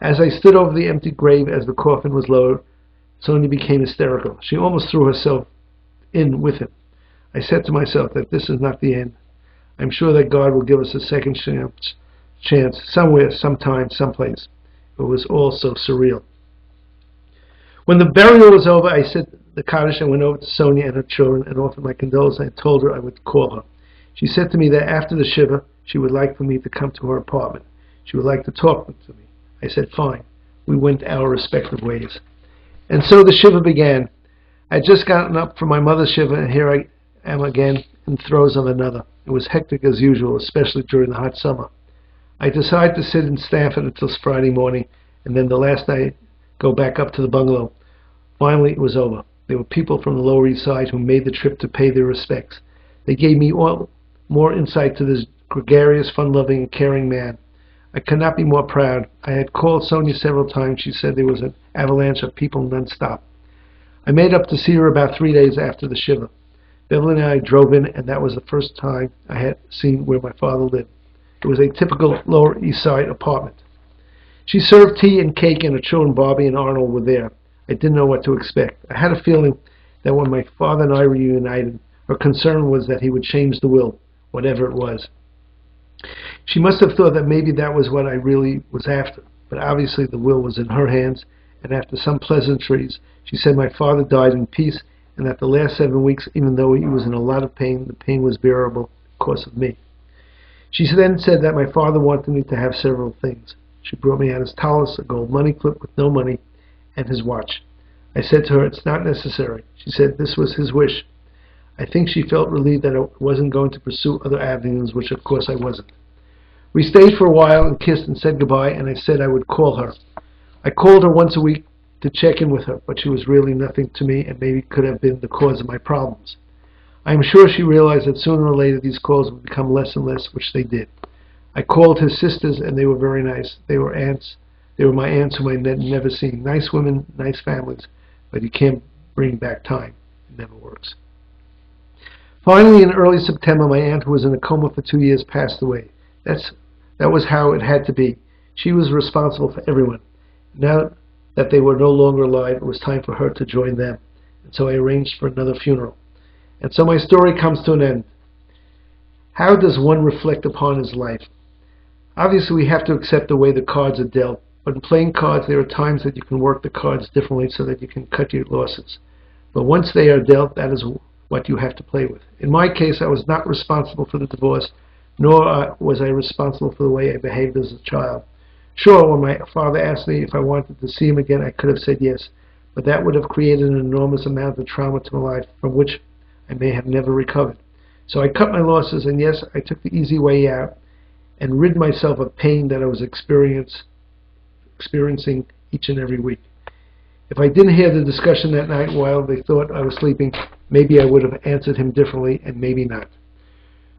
As I stood over the empty grave as the coffin was lowered, Sonia became hysterical. She almost threw herself in with him. I said to myself that this is not the end. I'm sure that God will give us a second chance somewhere, sometime, someplace. It was all so surreal. When the burial was over, I said the Kaddish and went over to Sonia and her children and offered my condolences. I told her I would call her. She said to me that after the Shiva, she would like for me to come to her apartment. She would like to talk to me. I said, fine. We went our respective ways. And so the Shiva began. I had just gotten up from my mother's Shiva, and here I am again in throes of another. It was hectic as usual, especially during the hot summer. I decided to sit in Stanford until Friday morning, and then the last night go back up to the bungalow. Finally, it was over. There were people from the Lower East Side who made the trip to pay their respects. They gave me more insight to this gregarious, fun-loving, and caring man. I could not be more proud. I had called Sonia several times. She said there was an avalanche of people non-stop. I made up to see her about 3 days after the Shiva. Beverly and I drove in, and that was the first time I had seen where my father lived. It was a typical Lower East Side apartment. She served tea and cake, and her children Barbie and Arnold were there. I didn't know what to expect. I had a feeling that when my father and I reunited, her concern was that he would change the will, whatever it was. She must have thought that maybe that was what I really was after, but obviously the will was in her hands, and after some pleasantries, she said my father died in peace, and that the last 7 weeks, even though he was in a lot of pain, the pain was bearable because of me. She then said that my father wanted me to have several things. She brought me out his tallis, a gold money clip with no money, and his watch. I said to her, it's not necessary. She said this was his wish. I think she felt relieved that I wasn't going to pursue other avenues, which of course I wasn't. We stayed for a while and kissed and said goodbye, and I said I would call her. I called her once a week to check in with her, but she was really nothing to me and maybe could have been the cause of my problems. I am sure she realized that sooner or later these calls would become less and less, which they did. I called his sisters, and they were very nice. They were aunts. They were my aunts whom I had never seen. Nice women, nice families, but you can't bring back time. It never works. Finally, in early September, my aunt, who was in a coma for 2 years, passed away. That was how it had to be. She was responsible for everyone. Now that they were no longer alive, it was time for her to join them. And so I arranged for another funeral. And so my story comes to an end. How does one reflect upon his life? Obviously, we have to accept the way the cards are dealt. But in playing cards, there are times that you can work the cards differently so that you can cut your losses. But once they are dealt, that is what you have to play with. In my case, I was not responsible for the divorce, nor was I responsible for the way I behaved as a child. Sure, when my father asked me if I wanted to see him again, I could have said yes, but that would have created an enormous amount of trauma to my life from which I may have never recovered. So I cut my losses, and yes, I took the easy way out and rid myself of pain that I was experiencing each and every week. If I didn't hear the discussion that night while they thought I was sleeping, maybe I would have answered him differently, and maybe not.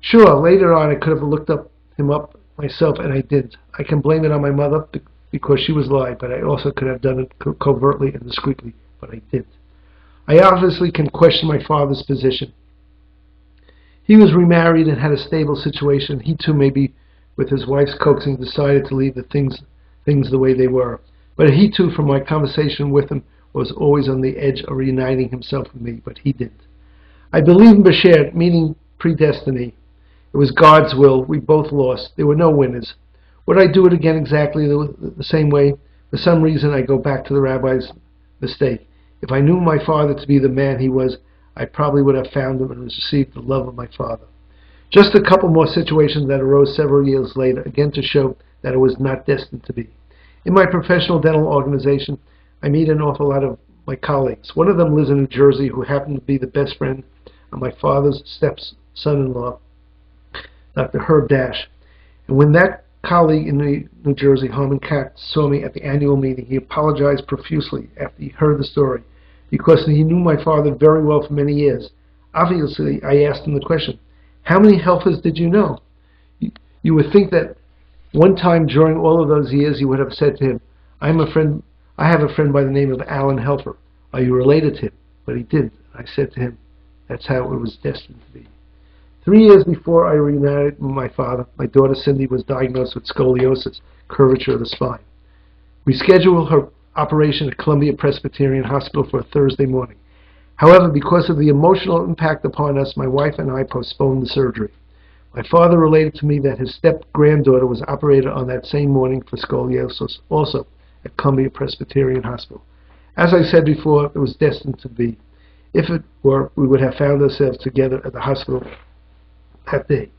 Sure, later on I could have looked him up myself, and I didn't. I can blame it on my mother because she was alive, but I also could have done it covertly and discreetly, but I didn't. I obviously can question my father's position. He was remarried and had a stable situation. He too, maybe with his wife's coaxing, decided to leave the things the way they were. But he too, from my conversation with him, was always on the edge of reuniting himself with me, but he didn't. I believe in Bashir, meaning predestiny. It was God's will. We both lost. There were no winners. Would I do it again exactly the same way? For some reason, I go back to the rabbi's mistake. If I knew my father to be the man he was, I probably would have found him and received the love of my father. Just a couple more situations that arose several years later, again to show that it was not destined to be. In my professional dental organization, I meet an awful lot of my colleagues. One of them lives in New Jersey, who happened to be the best friend of my father's step-son-in-law, Dr. Herb Dash. And when that colleague in New Jersey, Harmon Katz, saw me at the annual meeting, he apologized profusely after he heard the story, because he knew my father very well for many years. Obviously, I asked him the question, how many helpers did you know? You would think that one time during all of those years you would have said to him, I have a friend by the name of Alan Helfer. Are you related to him? But he didn't. I said to him, that's how it was destined to be. 3 years before I remarried my father, my daughter Cindy was diagnosed with scoliosis, curvature of the spine. We scheduled her operation at Columbia Presbyterian Hospital for a Thursday morning. However, because of the emotional impact upon us, my wife and I postponed the surgery. My father related to me that his step-granddaughter was operated on that same morning for scoliosis, also at Columbia Presbyterian Hospital. As I said before, it was destined to be. If it were, we would have found ourselves together at the hospital that day.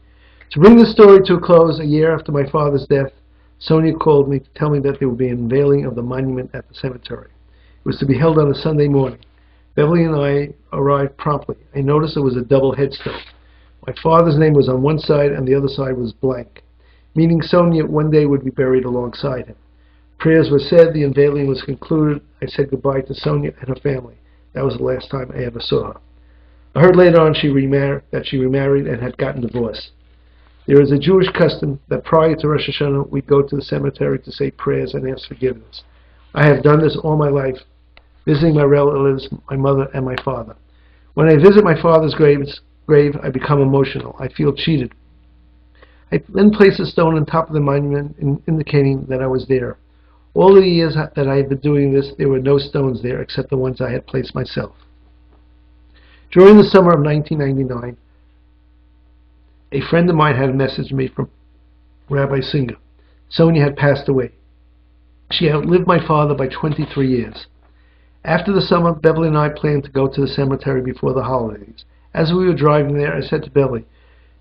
To bring the story to a close, a year after my father's death, Sonia called me to tell me that there would be an unveiling of the monument at the cemetery. It was to be held on a Sunday morning. Beverly and I arrived promptly. I noticed there was a double headstone. My father's name was on one side and the other side was blank, meaning Sonia one day would be buried alongside him. Prayers were said, the unveiling was concluded. I said goodbye to Sonia and her family. That was the last time I ever saw her. I heard later on she remarried and had gotten divorced. There is a Jewish custom that prior to Rosh Hashanah we go to the cemetery to say prayers and ask forgiveness. I have done this all my life, visiting my relatives, my mother and my father. When I visit my father's grave, I become emotional. I feel cheated. I then place a stone on top of the monument, indicating that I was there. All the years that I have been doing this, there were no stones there except the ones I had placed myself. During the summer of 1999, a friend of mine had messaged me from Rabbi Singer. Sonia had passed away. She outlived my father by 23 years. After the summer, Beverly and I planned to go to the cemetery before the holidays. As we were driving there, I said to Beverly,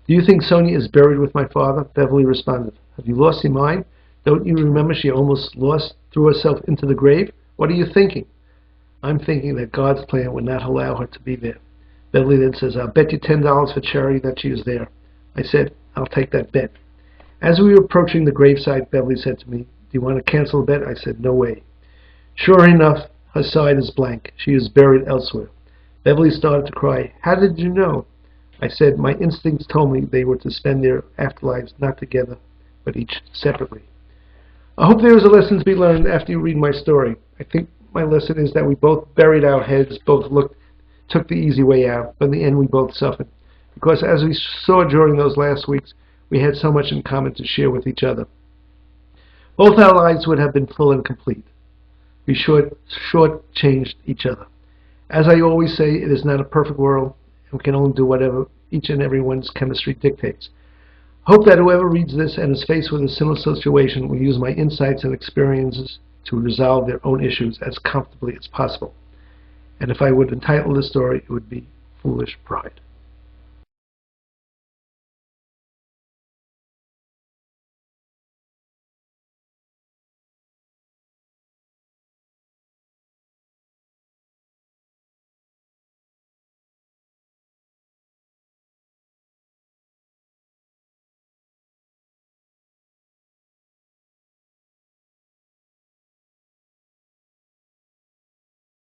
do you think Sonia is buried with my father? Beverly responded, have you lost your mind? Don't you remember she almost threw herself into the grave? What are you thinking? I'm thinking that God's plan would not allow her to be there. Beverly then says, I'll bet you $10 for charity that she is there. I said, I'll take that bet. As we were approaching the gravesite, Beverly said to me, do you want to cancel the bet? I said, no way. Sure enough, her side is blank. She is buried elsewhere. Beverly started to cry. How did you know? I said, my instincts told me they were to spend their afterlives not together, but each separately. I hope there is a lesson to be learned after you read my story. I think my lesson is that we both buried our heads, took the easy way out, but in the end we both suffered. Because as we saw during those last weeks, we had so much in common to share with each other. Both our lives would have been full and complete. We short-changed each other. As I always say, it is not a perfect world, and we can only do whatever each and everyone's chemistry dictates. I hope that whoever reads this and is faced with a similar situation will use my insights and experiences to resolve their own issues as comfortably as possible. And if I would entitle this story, it would be Foolish Pride.